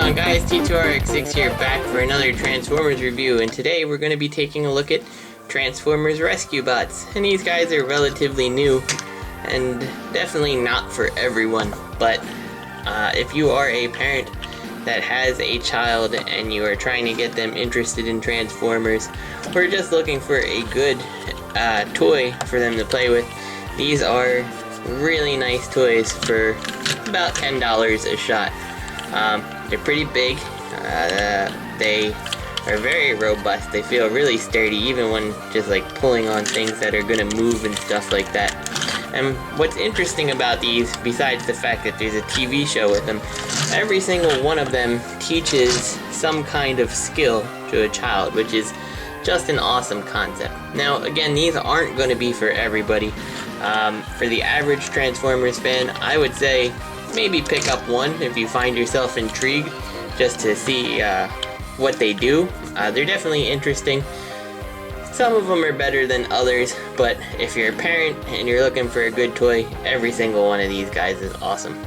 on guys, T2RX6 here, back for another Transformers review, and today we're going to be taking a look at Transformers Rescue Bots. And these guys are relatively new, and definitely not for everyone, but if you are a parent that has a child and you are trying to get them interested in Transformers, or just looking for a good toy for them to play with, these are really nice toys for about $10 a shot. They're pretty big, they are very robust, they feel really sturdy even when just like pulling on things that are gonna move and stuff like that. And what's interesting about these, besides the fact that there's a TV show with them, every single one of them teaches some kind of skill to a child, which is just an awesome concept. Now again, these aren't going to be for everybody. For the average Transformers fan, I would say maybe pick up one if you find yourself intrigued just to see what they do. They're definitely interesting. Some of them are better than others, but if you're a parent and you're looking for a good toy, every single one of these guys is awesome.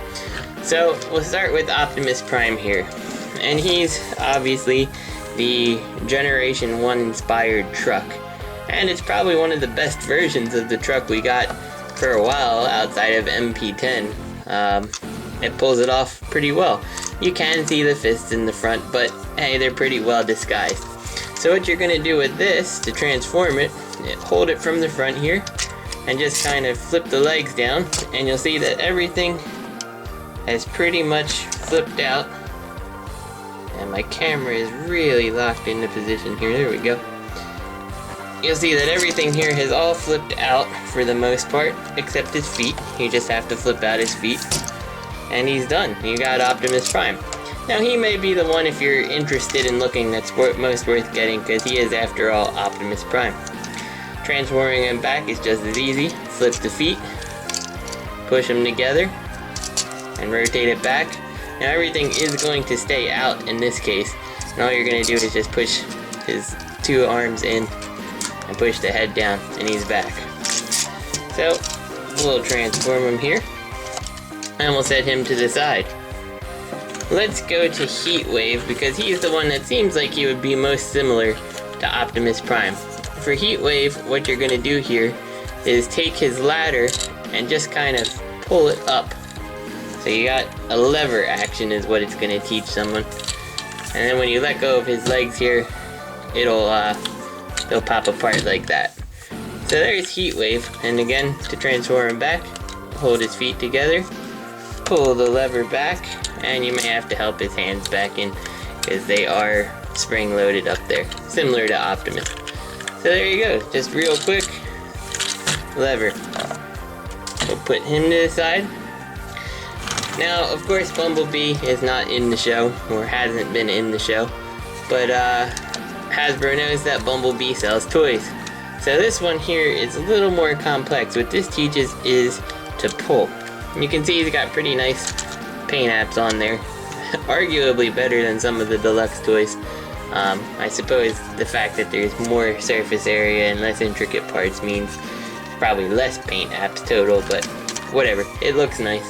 So we'll start with Optimus Prime here, and he's obviously the Generation 1 inspired truck, and it's probably one of the best versions of the truck we got for a while outside of MP10. It pulls it off pretty well. You can see the fists in the front, but hey, they're pretty well disguised. So what you're going to do with this to transform it, hold it from the front here, and just kind of flip the legs down, and you'll see that everything has pretty much flipped out. And my camera is really locked into position here, there we go. You'll see that everything here has all flipped out for the most part, except his feet. You just have to flip out his feet, and he's done. You got Optimus Prime. Now he may be the one, if you're interested in looking, that's most worth getting, because he is after all Optimus Prime. Transforming him back is just as easy. Flip the feet, push them together, and rotate it back. Now everything is going to stay out in this case, and all you're going to do is just push his two arms in and push the head down, and he's back. So we'll transform him here, and we'll set him to the side. Let's go to Heatwave, because he's the one that seems like he would be most similar to Optimus Prime. For Heatwave, what you're going to do here is take his ladder and just kind of pull it up. So you got a lever action is what it's going to teach someone. And then when you let go of his legs here, they'll pop apart like that. So there's Heatwave, and again, to transform him back, hold his feet together, pull the lever back, and you may have to help his hands back in because they are spring loaded up there, similar to Optimus. So there you go, just real quick, lever. We'll put him to the side. Now, of course, Bumble Bee is not in the show, or hasn't been in the show, but Hasbro knows that Bumble Bee sells toys. So this one here is a little more complex. What this teaches is to pull. You can see he's got pretty nice paint apps on there, arguably better than some of the deluxe toys. I suppose the fact that there's more surface area and less intricate parts means probably less paint apps total, but whatever, it looks nice.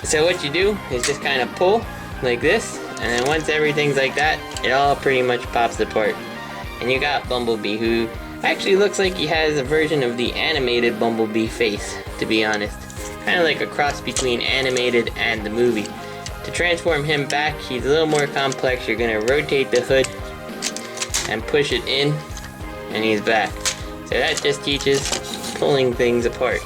So what you do is just kind of pull like this, and then once everything's like that, it all pretty much pops apart. And you got Bumble Bee, who actually looks like he has a version of the animated Bumble Bee face, to be honest. Kind of like a cross between animated and the movie. To transform him back, he's a little more complex. You're going to rotate the hood and push it in, and he's back. So that just teaches pulling things apart.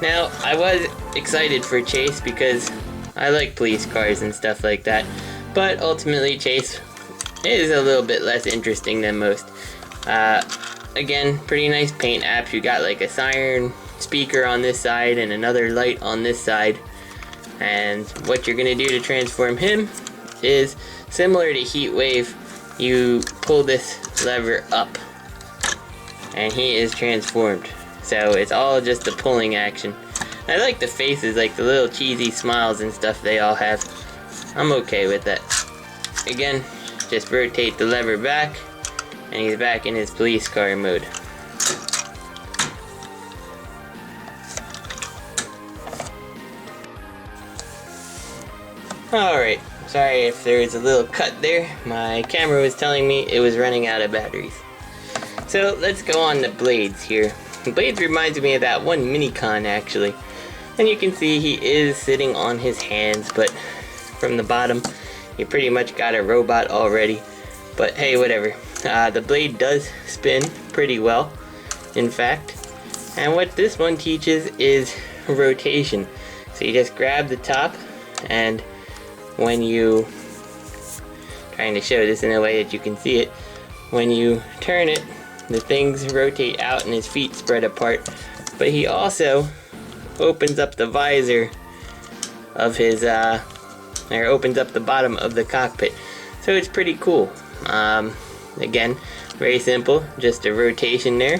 Now, I was excited for Chase because I like police cars and stuff like that, but ultimately Chase is a little bit less interesting than most. Again, pretty nice paint apps. You got like a siren speaker on this side and another light on this side. And what you're going to do to transform him is similar to Heatwave. You pull this lever up and he is transformed. So it's all just a pulling action. I like the faces, like the little cheesy smiles and stuff they all have. I'm okay with that. Again, just rotate the lever back and he's back in his police car mode. Alright, sorry if there was a little cut there. My camera was telling me it was running out of batteries. So let's go on to Blades here. Blades reminds me of that one Minicon actually. And you can see he is sitting on his hands, but from the bottom, you pretty much got a robot already. But hey, whatever. The blade does spin pretty well, in fact. And what this one teaches is rotation. So you just grab the top, and when you, trying to show this in a way that you can see it, when you turn it, the things rotate out and his feet spread apart. But he also opens up the visor of his, or opens up the bottom of the cockpit. So it's pretty cool. Again, very simple, just a rotation there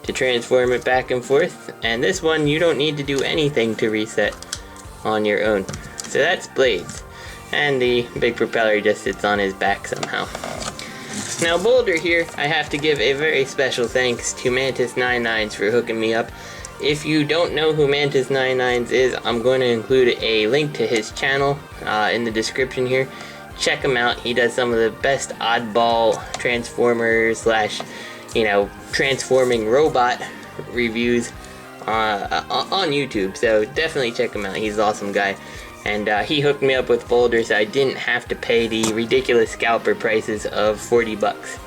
to transform it back and forth. And this one, you don't need to do anything to reset on your own. So that's Blades. And the big propeller just sits on his back somehow. Now Boulder here, I have to give a very special thanks to Mantis Nine for hooking me up. If you don't know who Mantis Nine is, I'm going to include a link to his channel in the description here. Check him out. He does some of the best oddball transformers slash, transforming robot reviews on YouTube. So definitely check him out. He's an awesome guy. And he hooked me up with Boulder, so I didn't have to pay the ridiculous scalper prices of 40 bucks.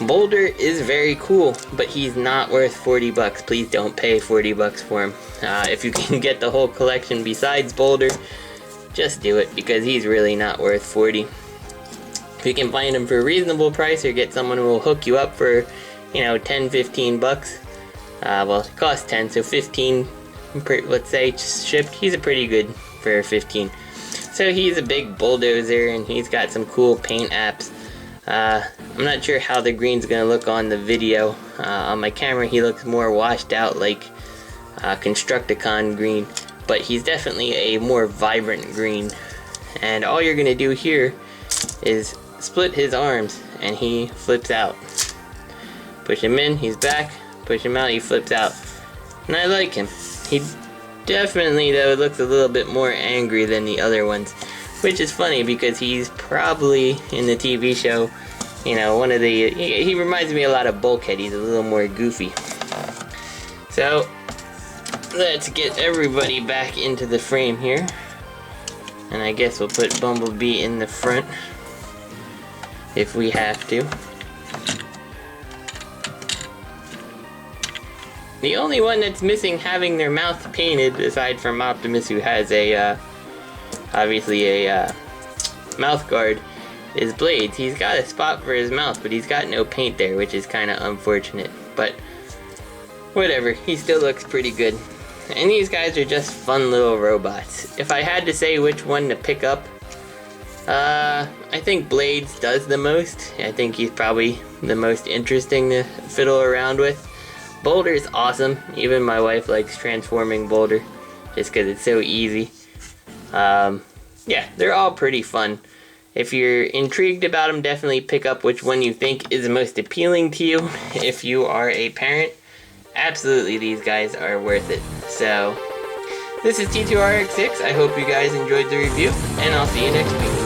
Boulder is very cool, but he's not worth 40 bucks. Please don't pay 40 bucks for him. If you can get the whole collection besides Boulder, just do it, because he's really not worth 40. If you can find him for a reasonable price, or get someone who will hook you up for, 10, 15 bucks. Well, it costs 10, so 15, let's say, shipped. He's a pretty good for 15. So he's a big bulldozer, and he's got some cool paint apps. I'm not sure how the green's gonna look on the video. On my camera, he looks more washed out, like Constructicon green. But he's definitely a more vibrant green. And all you're gonna do here is split his arms, and he flips out. Push him in, he's back. Push him out, he flips out. And I like him. He definitely, though, looks a little bit more angry than the other ones. Which is funny, because he's probably, in the TV show, one of the... He reminds me a lot of Bulkhead. He's a little more goofy. So let's get everybody back into the frame here. And I guess we'll put Bumble Bee in the front if we have to. The only one that's missing having their mouth painted, aside from Optimus, who has a obviously a mouth guard, is Blades. He's got a spot for his mouth, but he's got no paint there, which is kind of unfortunate. But whatever, he still looks pretty good. And these guys are just fun little robots. If I had to say which one to pick up, I think Blades does the most. I think he's probably the most interesting to fiddle around with. Boulder's awesome. Even my wife likes transforming Boulder, just because it's so easy. Yeah, they're all pretty fun. If you're intrigued about them, definitely pick up which one you think is the most appealing to you. If you are a parent, absolutely these guys are worth it. So, this is T2RX6. I hope you guys enjoyed the review, and I'll see you next week.